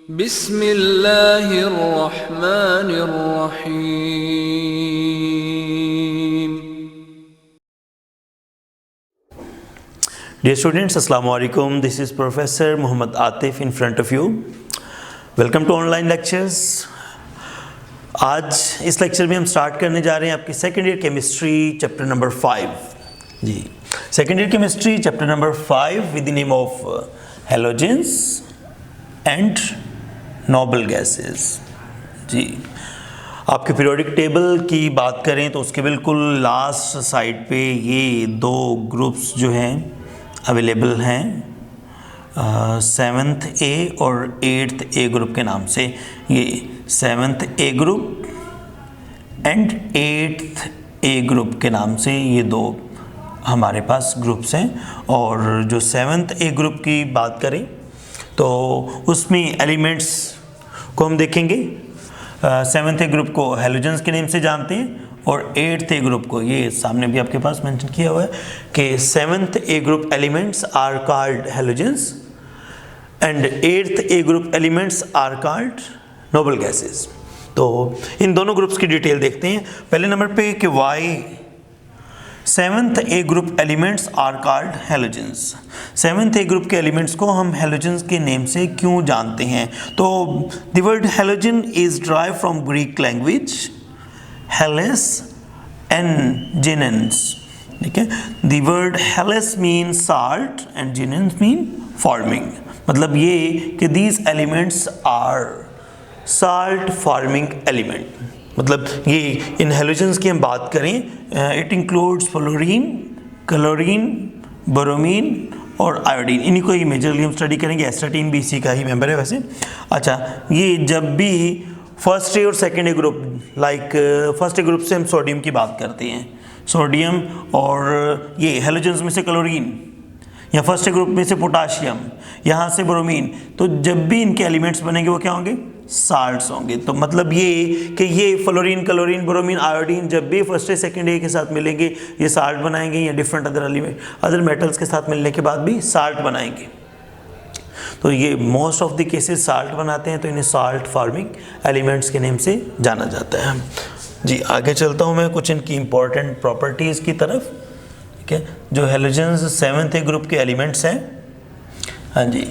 बिस्मिल्लाहिर्रहमानिर्रहीम। Dear students, Assalamu alaikum. This is Professor Muhammad Atif in front of you. Welcome to online lectures. आज इस lecture में हम start करने जा रहे हैं आपकी second year chemistry chapter number 5 जी। Second year chemistry chapter number 5 with the name of halogens and noble gases जी। आपके पीरियोडिक टेबल की बात करें तो उसके बिल्कुल लास्ट साइड पे ये दो ग्रुप्स जो हैं अवेलेबल हैं, 7th ए और 8th ए ग्रुप के नाम से। ये 7th A group and 8th A group के नाम से ये दो हमारे पास ग्रुप्स हैं। और जो 7th ए ग्रुप की बात करें तो उसमें एलिमेंट्स को हम देखेंगे। 7th ए ग्रुप को हैलोजेंस के नेम से जानते हैं और 8th ए ग्रुप को ये सामने भी आपके पास मेंशन किया हुआ है कि 7th A group elements are called halogens and 8th A group elements are called noble gases. तो इन दोनों ग्रुप्स की डिटेल देखते हैं। पहले नंबर पे कि why 7th A group elements are called halogens. 7th A group के एलिमेंट्स को हम हैलोजेंस के नेम से क्यों जानते हैं? तो the word halogen is drive from Greek language hales and genes. ठीक है, the word hales mean salt and genes mean forming. मतलब ये कि these elements are salt forming element. मतलब ये इन हैलोजेंस की हम बात करें, it includes fluorine, chlorine, bromine और आयोडीन। इन्हीं को ही मेजरली हम स्टडी करेंगे। एस्टाटीन भी इसी का ही मेंबर है वैसे। अच्छा, ये जब भी फर्स्ट ए और second A group, like first A group से हम सोडियम की बात करते हैं, सोडियम और ये हैलोजेंस में से क्लोरीन, या फर्स्ट ए ग्रुप में से पोटाशियम, यहाँ से ब्रोमीन, तो जब भी इनके एलिमेंट्स बनेंगे वो क्या होंगे? साल्ट्स होंगे। तो मतलब ये कि ये फ्लोरीन, क्लोरीन, ब्रोमीन, आयोडीन जब भी फर्स्ट ए सेकेंड ए के साथ मिलेंगे ये साल्ट बनाएंगे, या डिफरेंट अदर मेटल्स के साथ मिलने के बाद भी साल्ट बनाएंगे। तो ये most of the cases salt बनाते हैं, तो इन्हें साल्ट फॉर्मिंग एलिमेंट्स के नेम से जाना जाता है जी। आगे चलता हूँ मैं कुछ इनकी इंपॉर्टेंट प्रॉपर्टीज़ की तरफ। ठीक है, जो हैलोजेंस 7th ए ग्रुप के एलिमेंट्स हैं, हाँ जी,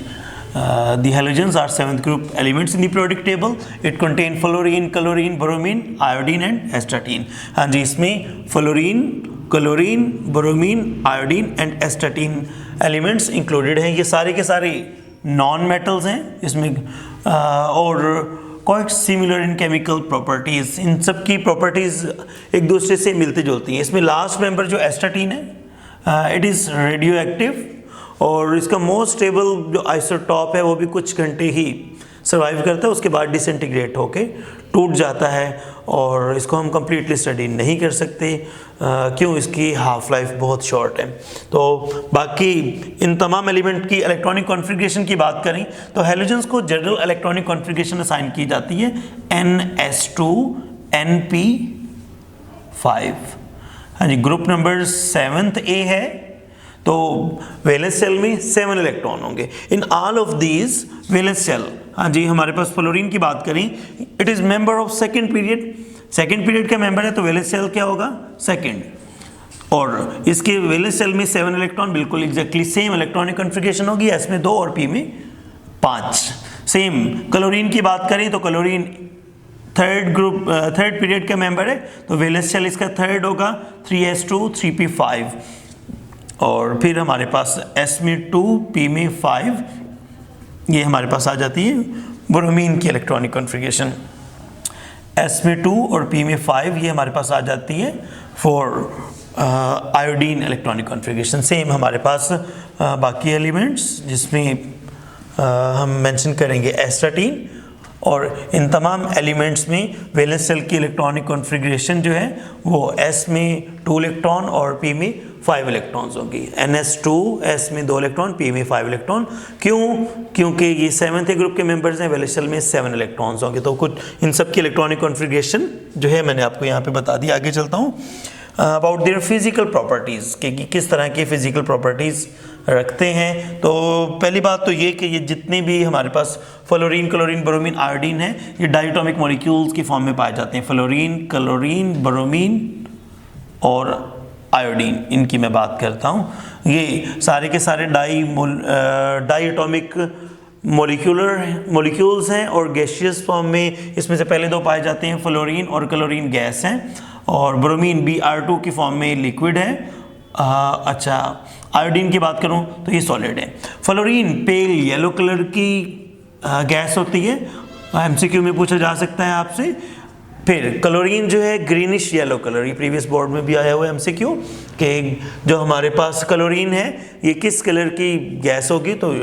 the halogens are 7th group elements in the periodic table. It contain fluorine, chlorine, bromine, iodine and astatine. हाँ जी, इसमें fluorine, chlorine, bromine, iodine and astatine elements included हैं। ये सारे के सारे नॉन मेटल्स हैं इसमें और quite similar in chemical properties. इन सब की प्रॉपर्टीज़ एक दूसरे से मिलती जुलती हैं। इसमें लास्ट मेंबर जो एस्टाटीन है, इट इज़ रेडियो एक्टिव और इसका मोस्ट स्टेबल जो आइसोटॉप है वो भी कुछ घंटे ही सर्वाइव करता है, उसके बाद डिसइंटीग्रेट होके टूट जाता है और इसको हम कम्प्लीटली स्टडी नहीं कर सकते। क्यों? इसकी हाफ लाइफ बहुत शॉर्ट है। तो बाकी इन तमाम एलिमेंट की इलेक्ट्रॉनिक कॉन्फ़िगरेशन की बात करें तो हैलोजेंस को जनरल इलेक्ट्रॉनिक कॉन्फ़िगरेशन असाइन की जाती है NS2Np5। हाँ जी, ग्रुप नंबर 7th ए है तो वैलेंस सेल में 7 इलेक्ट्रॉन होंगे। In all of these valence shell, हाँ जी, हमारे पास फ्लोरीन की बात करें, it is member of second period. Second period का मेंबर है तो वैलेंस सेल क्या होगा? सेकेंड। और इसके वैलेंस सेल में 7 इलेक्ट्रॉन, बिल्कुल एग्जैक्टली सेम इलेक्ट्रॉनिक कॉन्फ़िगरेशन होगी, एस में 2 और पी में 5। सेम क्लोरीन की बात करें तो क्लोरीन थर्ड पीरियड का मेंबर है तो वैलेंस सेल इसका थर्ड होगा, 3s2 3p5। और फिर हमारे पास S में 2 P में 5 ये हमारे पास आ जाती है ब्रोमीन की इलेक्ट्रॉनिक कॉन्फ़िगरेशन। S में 2 और P में 5 ये हमारे पास आ जाती है for iodine electronic configuration. Same हमारे पास बाकी एलिमेंट्स जिसमें हम मेंशन करेंगे एस्टाटीन। और इन तमाम एलिमेंट्स में वैलेंस सेल की इलेक्ट्रॉनिक कॉन्फ़िगरेशन जो है वो S में 2 इलेक्ट्रॉन और P में 5 इलेक्ट्रॉन्स होंगी। NS2 S में 2 इलेक्ट्रॉन, P में 5 इलेक्ट्रॉन। क्यों? क्योंकि ये 7th ए ग्रुप के मेंबर्स हैं, वैलेंस सेल में 7 इलेक्ट्रॉन्स होंगे। तो कुछ इन सब की इलेक्ट्रॉनिक कॉन्फ़िगरेशन जो है मैंने आपको यहाँ पे बता दी। आगे चलता हूँ अबाउट देयर फिजिकल प्रॉपर्टीज़ कि किस तरह की फिजिकल प्रॉपर्टीज़ रखते हैं। तो पहली बात तो ये कि ये जितने भी हमारे पास फ्लोरीन, क्लोरीन, ब्रोमीन, आयोडीन है, ये डाइटोमिक मॉलिक्यूल्स की फॉर्म में पाए जाते हैं। फ्लोरीन, क्लोरीन, ब्रोमीन और आयोडीन, इनकी मैं बात करता हूँ। ये सारे के सारे डाइटोमिक मॉलिक्यूल्स हैं और गैसियस फॉर्म में इसमें से पहले दो पाए जाते हैं, फ्लोरीन और क्लोरीन गैस हैं, और ब्रोमीन Br2 की फॉर्म में लिक्विड है। अच्छा, आयोडीन की बात करूं तो ये सॉलिड है। फ्लोरीन पेल येलो कलर की गैस होती है, एमसीक्यू में पूछा जा सकता है आपसे। फिर क्लोरीन जो है ग्रीनिश येलो कलर, ये प्रीवियस बोर्ड में भी आया हुआ है एमसीक्यू कि जो हमारे पास क्लोरीन है ये किस कलर की गैस होगी, तो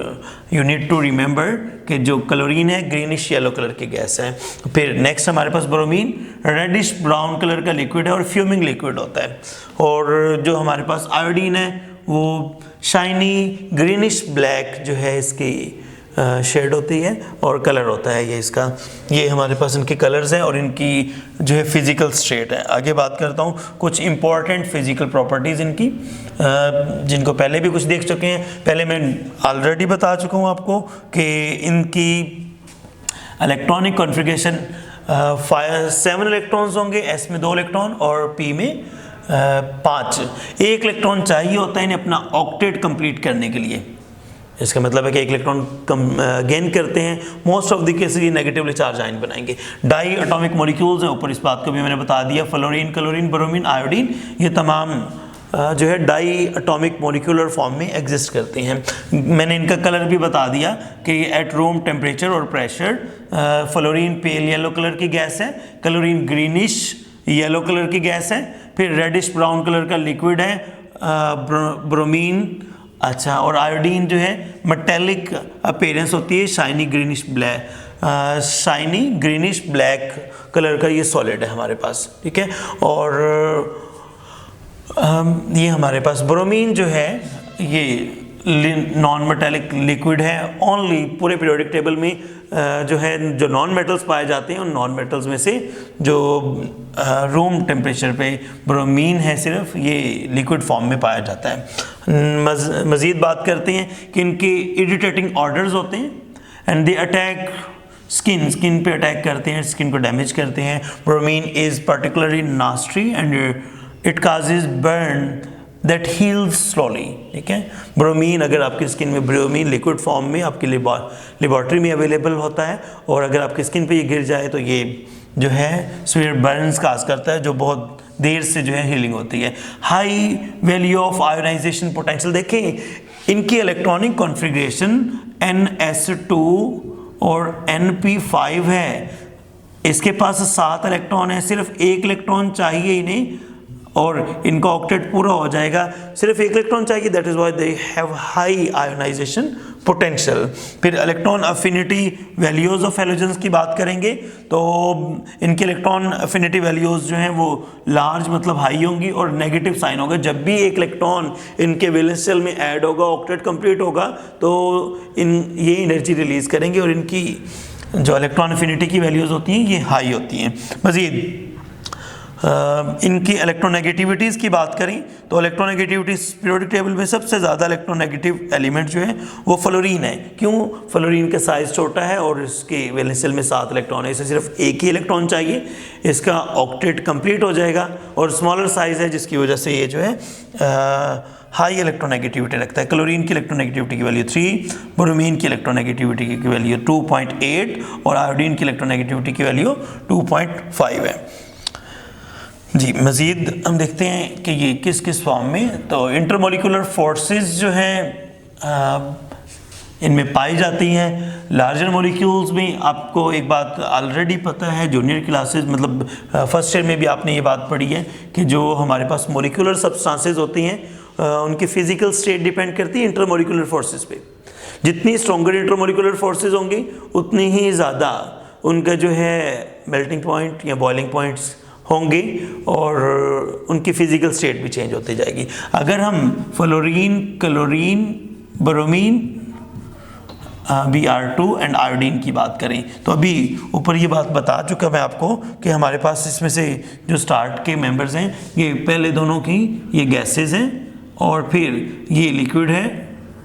यू नीड टू रिमेंबर कि जो क्लोरीन है ग्रीनिश येलो कलर की गैस है। फिर नेक्स्ट हमारे पास ब्रोमीन रेडिश ब्राउन कलर का लिक्विड है और फ्यूमिंग लिक्विड होता है। और जो हमारे पास आयोडीन है वो शाइनी ग्रीनिश ब्लैक जो है इसकी शेड होती है और कलर होता है ये इसका। ये हमारे पास इनके कलर्स हैं और इनकी जो है फिजिकल स्टेट है। आगे बात करता हूँ कुछ इंपॉर्टेंट फिजिकल प्रॉपर्टीज़ इनकी, जिनको पहले भी कुछ देख चुके हैं। पहले मैं ऑलरेडी बता चुका हूँ आपको कि इनकी इलेक्ट्रॉनिक कॉन्फ़िगरेशन 7 इलेक्ट्रॉन्स होंगे, S में 2 इलेक्ट्रॉन और P में 5। 1 इलेक्ट्रॉन चाहिए होता है इन्हें अपना ऑक्टेट कंप्लीट करने के लिए। इसका मतलब है कि 1 इलेक्ट्रॉन कम गेन करते हैं। मोस्ट ऑफ द केसेस ये नेगेटिवली चार्ज आयन बनाएंगे। डाई एटॉमिक मॉलिक्यूल्स हैं, ऊपर इस बात को भी मैंने बता दिया। फ्लोरीन, क्लोरीन, ब्रोमीन, आयोडीन, ये तमाम जो है डाई एटॉमिक मॉलिक्यूलर फॉर्म में एग्जिस्ट करते हैं। मैंने इनका कलर भी बता दिया कि एट रूम टेम्परेचर और pressure fluorine pale yellow colour की गैस है, क्लोरीन ग्रीनिश येलो कलर की गैस है, फिर रेडिश ब्राउन कलर का लिक्विड है ब्रोमीन। अच्छा, और आयोडीन जो है मेटेलिक अपीयरेंस होती है, शाइनी ग्रीनिश ब्लैक कलर का ये सॉलिड है हमारे पास, ठीक है। और ये हमारे पास ब्रोमीन जो है ये नॉन मेटेलिक लिक्विड है। ओनली पूरे पीरियोडिक टेबल में जो है जो नॉन मेटल्स पाए जाते हैं उन नॉन मेटल्स में से जो रूम टेम्परेचर पे ब्रोमीन है सिर्फ ये लिक्विड फॉर्म में पाया जाता है। मज़ीद बात करते हैं कि इनके इरिटेटिंग ऑर्डर्स होते हैं एंड दे अटैक स्किन पे अटैक करते हैं, स्किन को डैमेज करते हैं। Bromine is particularly nasty and it causes burn that heels slowly, ठीक है। ब्रोमीन अगर आपकी स्किन में ब्रोमीन लिक्विड फॉर्म में आपकी लेबॉर्ट्री में अवेलेबल होता है और अगर आपकी स्किन पे ये गिर जाए तो ये जो है सीवियर बर्न्स काज करता है, जो बहुत देर से जो है हीलिंग होती है। High value of ionization potential, देखें इनकी इलेक्ट्रॉनिक कॉन्फ़िगरेशन NS2 और NP5 है, इसके पास 7 इलेक्ट्रॉन है, सिर्फ 1 इलेक्ट्रॉन चाहिए ही नहीं और इनका ऑक्टेट पूरा हो जाएगा। सिर्फ 1 इलेक्ट्रॉन चाहिए, that is why they have high ionization potential. फिर electron affinity values of halogens की बात करेंगे तो इनके इलेक्ट्रॉन अफिनिटी वैल्यूज जो हैं वो लार्ज मतलब हाई होंगी और नेगेटिव साइन होगा। जब भी एक इलेक्ट्रॉन इनके वैलेंस शेल में ऐड होगा, ऑक्टेट कंप्लीट होगा, तो ये एनर्जी रिलीज करेंगे और इनकी जो इलेक्ट्रॉन अफिनिटी की वैल्यूज होती हैं ये हाई होती हैं। मज़ीद इनकी इलेक्ट्रोनेगेटिविटीज़ की बात करें तो इलेक्ट्रोनेगेटिविटीज़ पीरियोडिक टेबल में सबसे ज़्यादा इलेक्ट्रोनेगेटिव एलिमेंट जो है वो फ्लोरीन है। क्यों? फ्लोरीन का साइज़ छोटा है और इसके वैलेंस शेल में 7 इलेक्ट्रॉन है, इसे सिर्फ 1 ही इलेक्ट्रॉन चाहिए, इसका ऑक्टेट कंप्लीट हो जाएगा और स्मॉलर साइज़ है जिसकी वजह से ये जो है हाई इलेक्ट्रोनेगेटिविटी रखता है। क्लोरीन की इलेक्ट्रोनेगेटिविटी की वैल्यू 3, ब्रोमीन की इलेक्ट्रोनेगेटिविटी की वैल्यू 2.8 और आयोडीन की इलेक्ट्रोनेगेटिविटी की वैल्यू 2.5 है। जी मज़ीद हम देखते हैं कि ये किस किस फॉर्म में, तो इंटरमोलिकुलर फोर्सेस जो हैं इनमें पाई जाती हैं। लार्जर मॉलिक्यूल्स में आपको एक बात ऑलरेडी पता है, जूनियर क्लासेस मतलब फर्स्ट ईयर में भी आपने ये बात पढ़ी है कि जो हमारे पास मॉलिक्यूलर सब्सटेंसेस होती हैं उनकी फिजिकल स्टेट डिपेंड करती है इंटरमोलिकुलर फोर्सेस पे। जितनी स्ट्रॉन्गर इंटरमोलिकुलर फोर्सेस होंगी उतनी ही ज़्यादा उनका जो है मेल्टिंग पॉइंट या बॉइलिंग पॉइंट्स होंगे और उनकी फिजिकल स्टेट भी चेंज होती जाएगी। अगर हम fluorine, chlorine, bromine, Br2 and iodine की बात करें तो अभी ऊपर ये बात बता चुका मैं आपको कि हमारे पास इसमें से जो स्टार्ट के मेंबर्स हैं ये पहले दोनों की ये गैसेस हैं और फिर ये लिक्विड है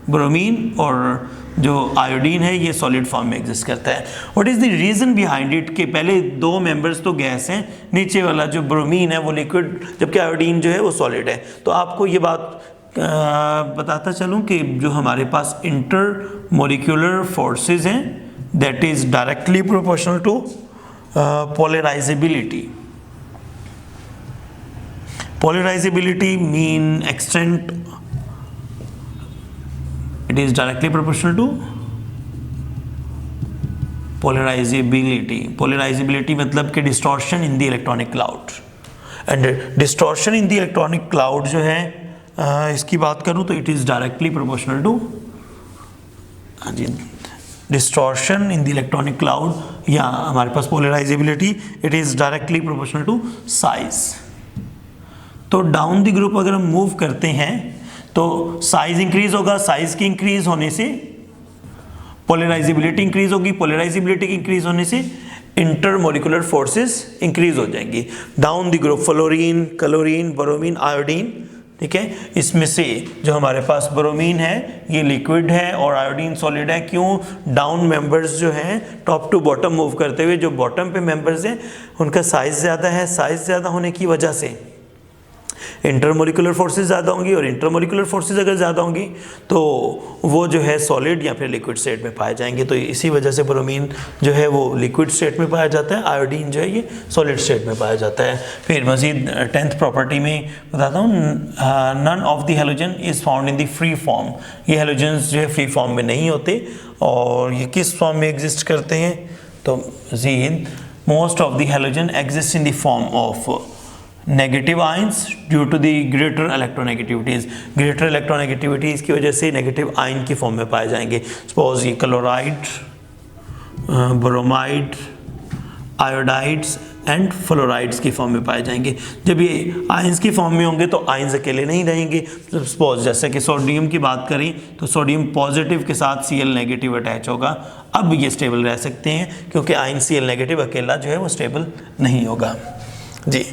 ब्रोमीन और जो आयोडीन है ये सॉलिड फॉर्म में एग्जिस्ट करता है। What is the reason behind it कि पहले दो मेंबर्स तो गैस हैं, नीचे वाला जो ब्रोमीन है वो लिक्विड, जबकि आयोडीन जो है वो सॉलिड है। तो आपको ये बात बताता चलूँ कि जो हमारे पास इंटर मोलिकुलर फोर्सेस हैं that is directly proportional to polarizability. Polarizability mean extent, it is directly proportional to polarizability. Polarizability मतलब कि distortion in the electronic cloud, and distortion in the electronic cloud जो है इसकी बात करूँ तो it is directly proportional to distortion in the electronic cloud या हमारे पास polarizability, it is directly proportional to size. तो डाउन द ग्रुप अगर हम मूव करते हैं तो साइज इंक्रीज होगा, साइज की इंक्रीज होने से पोलराइजेबिलिटी इंक्रीज होगी, पोलराइजेबिलिटी की इंक्रीज होने से इंटरमोलिकुलर फोर्सेस इंक्रीज हो जाएंगी। Down the group fluorine, chlorine, bromine, iodine, ठीक है, इसमें से जो हमारे पास ब्रोमीन है ये लिक्विड है और आयोडीन सॉलिड है। क्यों? डाउन मेंबर्स जो हैं टॉप टू बॉटम मूव करते हुए जो बॉटम पे मेंबर्स हैं उनका साइज ज़्यादा है, साइज ज़्यादा होने की वजह से इंटरमोलिकुलर फोर्सेस ज़्यादा होंगी, और इंटरमोलिकुलर फोर्सेस अगर ज़्यादा होंगी तो वो जो है सॉलिड या फिर लिक्विड स्टेट में पाए जाएंगे। तो इसी वजह से ब्रोमीन जो है वो लिक्विड स्टेट में पाया जाता है, आयोडीन जो है ये सॉलिड स्टेट में पाया जाता है। फिर मज़ीद 10th प्रॉपर्टी में बताता हूँ, none of the halogen is found in the free form. ये हैलोजन्स जो है फ्री फॉर्म में नहीं होते, और ये किस फॉर्म में एग्जिस्ट करते हैं? तो मज़ीद most of the halogen exist in the form of negative ions due to the greater electronegativities. Greater electronegativities की वजह से नेगेटिव आयन की फॉर्म में पाए जाएंगे। सपोज ये chloride, bromide, iodides and fluorides की फॉर्म में पाए जाएंगे। जब ये आयंस की फॉर्म में होंगे तो आयंस अकेले नहीं रहेंगे। सपोज जैसे कि सोडियम की बात करें तो सोडियम पॉजिटिव के साथ Cl नेगेटिव अटैच होगा, अब ये स्टेबल रह सकते हैं क्योंकि आयन Cl नेगेटिव अकेला जो है वो स्टेबल नहीं होगा। जी,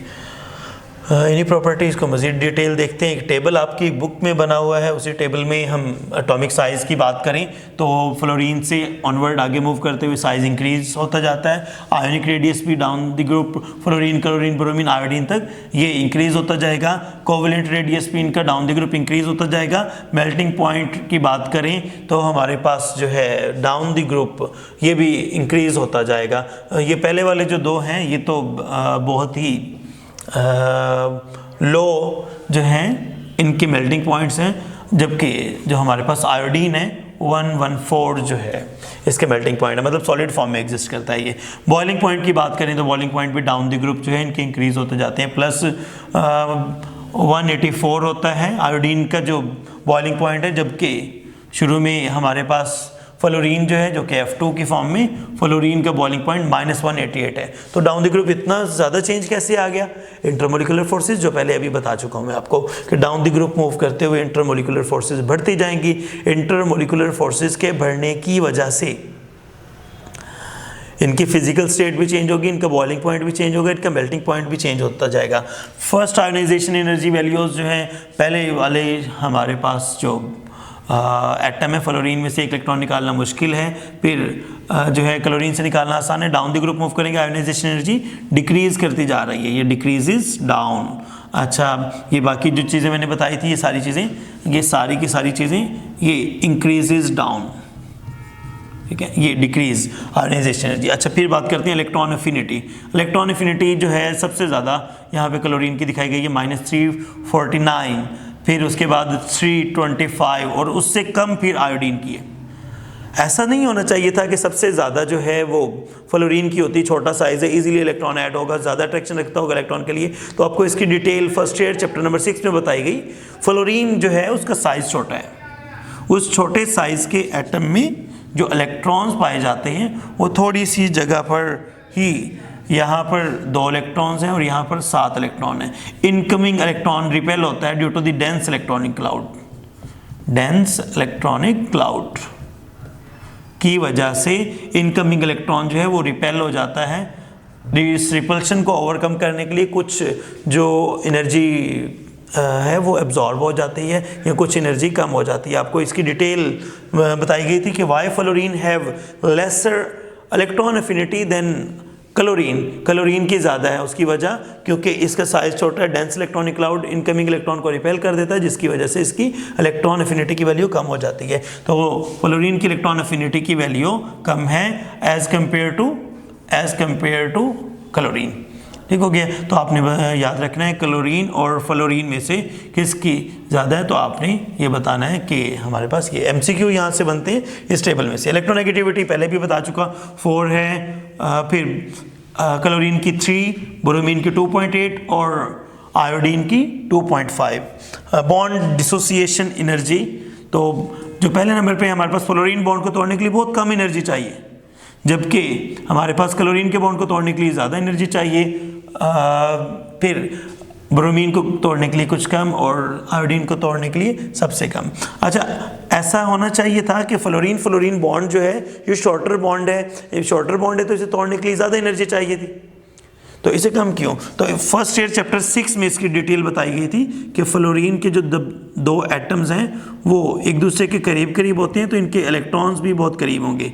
इन्हीं प्रॉपर्टीज़ को मज़ीद डिटेल देखते हैं। एक टेबल आपकी बुक में बना हुआ है, उसी टेबल में हम एटॉमिक साइज़ की बात करें तो फ्लोरीन से ऑनवर्ड आगे मूव करते हुए साइज़ इंक्रीज होता जाता है। आयोनिक रेडियस भी down the group fluorine, chlorine, bromine, iodine तक ये इंक्रीज होता जाएगा। कोवेलेंट रेडियस भी इनका डाउन द ग्रुप इंक्रीज होता जाएगा। मेल्टिंग पॉइंट की बात करें तो हमारे पास जो है डाउन द ग्रुप ये भी इंक्रीज होता जाएगा। ये पहले वाले जो दो हैं ये तो बहुत ही लो जो हैं इनके मेल्टिंग पॉइंट्स हैं, जबकि जो हमारे पास आयोडीन है 114 जो है इसके मेल्टिंग पॉइंट है, मतलब सॉलिड फॉर्म में एग्जिस्ट करता है ये। बॉइलिंग पॉइंट की बात करें तो बॉइलिंग पॉइंट भी डाउन द ग्रुप जो है इनके इंक्रीज होते जाते हैं। प्लस 184 होता है आयोडीन का जो बॉइलिंग पॉइंट है, जबकि शुरू में हमारे पास फ्लोरीन जो है जो कि F2 की फॉर्म में फ्लोरीन का बॉइलिंग पॉइंट -188 है। तो डाउन द ग्रुप इतना ज़्यादा चेंज कैसे आ गया? इंटरमोलिकुलर फोर्सेस जो पहले अभी बता चुका हूँ मैं आपको कि डाउन द ग्रुप मूव करते हुए इंटरमोलिकुलर फोर्सेस बढ़ती जाएंगी। इंटरमोलिकुलर फोर्सेस के बढ़ने की वजह से इनकी फिजिकल स्टेट भी चेंज होगी, इनका बॉइलिंग पॉइंट भी चेंज होगा, इनका मेल्टिंग पॉइंट भी चेंज होता जाएगा। फर्स्ट आयोनाइजेशन एनर्जी वैल्यूज़ जो हैं पहले वाले हमारे पास जो एटम है फ्लोरीन में से एक इलेक्ट्रॉन निकालना मुश्किल है, फिर जो है क्लोरीन से निकालना आसान है। डाउन द ग्रुप मूव करेंगे आयोनाइजेशन एनर्जी डिक्रीज करती जा रही है, ये डिक्रीजेस डाउन। अच्छा, ये बाकी जो चीज़ें मैंने बताई थी ये सारी चीज़ें, ये सारी की सारी चीज़ें ये इंक्रीजेस डाउन, ठीक है, ये डिक्रीज आयोनाइजेशन एनर्जी। अच्छा, फिर बात करते हैं इलेक्ट्रॉन एफिनिटी। इलेक्ट्रॉन एफिनिटी जो है सबसे ज़्यादा यहाँ पे क्लोरीन की दिखाई गई है -349, फिर उसके बाद 325 और उससे कम फिर आयोडीन की है। ऐसा नहीं होना चाहिए था कि सबसे ज़्यादा जो है वो फ्लोरीन की होती, छोटा साइज़ है, इजीली इलेक्ट्रॉन ऐड होगा, ज़्यादा अट्रैक्शन रखता होगा इलेक्ट्रॉन के लिए। तो आपको इसकी detail first year chapter number 6 में बताई गई। फ्लोरीन जो है उसका साइज़ छोटा है, उस छोटे साइज़ के एटम में जो इलेक्ट्रॉन्स पाए जाते हैं वो थोड़ी सी जगह पर ही, यहाँ पर 2 इलेक्ट्रॉन्स हैं और यहाँ पर 7 इलेक्ट्रॉन हैं। इनकमिंग इलेक्ट्रॉन रिपेल होता है due to the dense electronic cloud. Dense electronic cloud की वजह से इनकमिंग इलेक्ट्रॉन जो है वो रिपेल हो जाता है। इस रिपल्शन को ओवरकम करने के लिए कुछ जो एनर्जी है वो एब्जॉर्ब हो जाती है या कुछ एनर्जी कम हो जाती है। आपको इसकी डिटेल बताई गई थी कि why fluorine have lesser electron affinity than chlorine. Chlorine की ज़्यादा है, उसकी वजह क्योंकि इसका साइज छोटा है, dense electronic cloud incoming electron को रिपेल कर देता है, जिसकी वजह से इसकी इलेक्ट्रॉन एफिनिटी की वैल्यू कम हो जाती है। तो फ्लोरीन की इलेक्ट्रॉन एफिनिटी की वैल्यू कम है एज कंपेयर टू क्लोरीन। ठीक हो गया। तो आपने याद रखना है क्लोरीन और फ्लोरीन में से किसकी ज़्यादा है, तो आपने ये बताना है कि हमारे पास ये MCQ यहाँ से बनते हैं इस टेबल में से। इलेक्ट्रोनेगेटिविटी पहले भी बता चुका 4 है, फिर क्लोरीन की 3, ब्रोमीन की 2.8 और आयोडीन की 2.5। बॉन्ड डिसोसिएशन एनर्जी, तो जो पहले नंबर पे हमारे पास फ्लोरीन बॉन्ड को तोड़ने के लिए बहुत कम एनर्जी चाहिए, जबकि हमारे पास क्लोरीन के बॉन्ड को तोड़ने के लिए ज़्यादा एनर्जी चाहिए, फिर ब्रोमीन को तोड़ने के लिए कुछ कम और आयोडीन को तोड़ने के लिए सबसे कम। अच्छा, ऐसा होना चाहिए था कि फ्लोरीन बॉन्ड जो है ये शॉर्टर बॉन्ड है, ये शॉर्टर बॉन्ड है तो इसे तोड़ने के लिए ज़्यादा एनर्जी चाहिए थी, तो इसे कम क्यों? तो फर्स्ट ईयर चैप्टर 6 में इसकी डिटेल बताई गई थी कि फ्लोरीन के जो दो एटम्स हैं वो एक दूसरे के करीब करीब होते हैं, तो इनके इलेक्ट्रॉन्स भी बहुत करीब होंगे।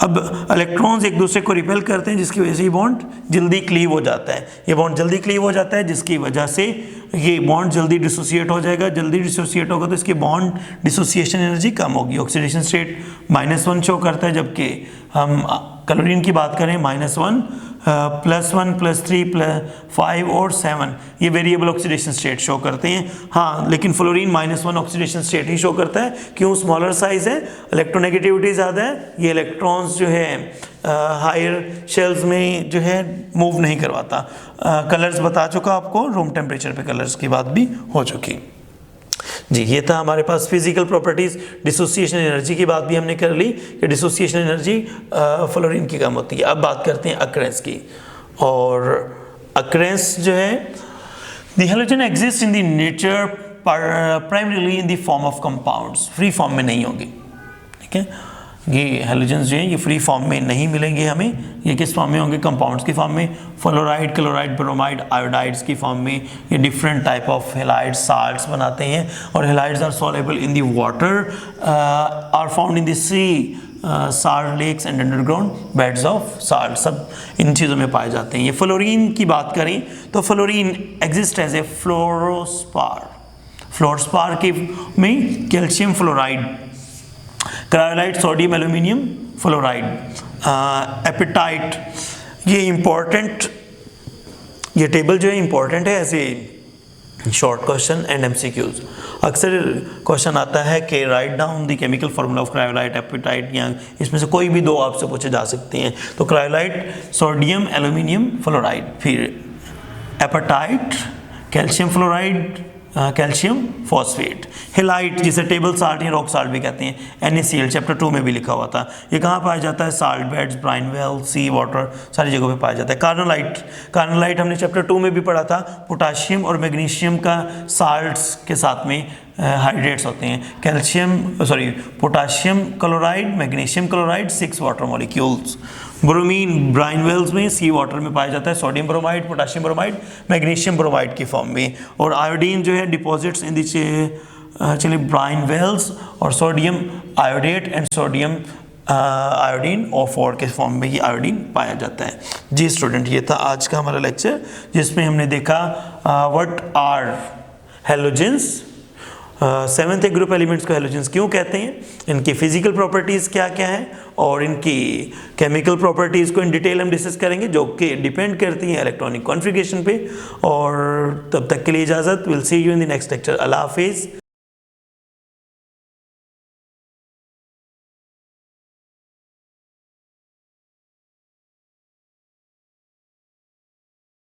अब इलेक्ट्रॉन्स एक दूसरे को रिपेल करते हैं, जिसकी वजह से ये बॉन्ड जल्दी क्लीव हो जाता है। ये बॉन्ड जल्दी क्लीव हो जाता है, जिसकी वजह से ये बॉन्ड जल्दी डिसोसिएट हो जाएगा। जल्दी डिसोसिएट होगा तो इसकी बॉन्ड डिसोसिएशन एनर्जी कम होगी। ऑक्सीडेशन स्टेट -1 शो करता है, जबकि हम क्लोरीन की बात करें -1, +1, +3, +5 और 7 ये वेरिएबल ऑक्सीडेशन स्टेट शो करते हैं। हाँ, लेकिन फ्लोरीन -1 ऑक्सीडेशन स्टेट ही शो करता है। क्यों? स्मॉलर साइज है, इलेक्ट्रोनेगेटिविटी ज़्यादा है, ये इलेक्ट्रॉन्स जो है हायर शेल्स में जो है मूव नहीं करवाता। कलर्स बता चुका आपको, रूम टेम्परेचर पे कलर्स की बात भी हो चुकी जी। ये था हमारे पास फिजिकल प्रॉपर्टीज़। डिसोसिएशन एनर्जी की बात भी हमने कर ली कि डिसोसिएशन एनर्जी फ्लोरीन की कम होती है। अब बात करते हैं अक्रेंस की, और अक्रेंस जो है, the halogen exist in the nature primarily in the form of compounds, free form में नहीं होगी। ठीक है, ये हैलोजेंस जो है ये फ्री फॉर्म में नहीं मिलेंगे हमें, ये किस फॉर्म में होंगे? कंपाउंड्स की फॉर्म में, फ्लोराइड, क्लोराइड, ब्रोमाइड, आयोडाइड्स की फॉर्म में। ये different type of halides salts बनाते हैं, और halides are soluble in the water, are found in the sea, salt lakes and underground beds of salt, सब इन चीज़ों में पाए जाते हैं। ये फ्लोरीन की बात करें तो fluorine exist as a fluorspar. Fluorspar के में calcium fluoride, cryolite, sodium aluminium fluoride, apatite, ये इंपॉर्टेंट, ये टेबल जो है इंपॉर्टेंट है ऐसे शॉर्ट क्वेश्चन एंड MCQs। अक्सर क्वेश्चन आता है कि write down the chemical formula of cryolite, apatite, या इसमें से कोई भी दो आपसे पूछे जा सकते हैं। तो क्रायोलाइट सोडियम एल्यूमिनियम फ्लोराइड, फिर apatite calcium fluoride, calcium phosphate, halite जिसे टेबल साल्ट या रॉक साल्ट भी कहते हैं, NaCl चैप्टर 2 में भी लिखा हुआ था। ये कहाँ पाया जाता है? साल्ट बेड्स, ब्राइन वेल, सी वाटर, सारी जगहों पे पाया जाता है। कार्नोलाइट हमने चैप्टर 2 में भी पढ़ा था, पोटाशियम और मैग्नीशियम का साल्ट्स के साथ में हाइड्रेट्स होते हैं। Potassium chloride, magnesium chloride, 6 water molecules. Bromine brine wells में, सी वाटर में पाया जाता है, sodium bromide, potassium bromide, magnesium bromide की फॉर्म में। और आयोडीन जो है deposits in the brine wells, और sodium iodate and sodium iodine O4 के फॉर्म में ही आयोडीन पाया जाता है। जी स्टूडेंट, ये था आज का हमारा लेक्चर, जिसमें हमने देखा what are halogens, 7th A group elements को हैलोजेंस क्यों कहते हैं, इनकी फिजिकल प्रॉपर्टीज़ क्या क्या हैं, और इनकी केमिकल प्रॉपर्टीज़ को इन डिटेल हम डिस्कस करेंगे, जो कि डिपेंड करती हैं इलेक्ट्रॉनिक कॉन्फ़िगरेशन पे। और तब तक के लिए इजाज़त, will see you in the next lecture. Allah हाफिज़।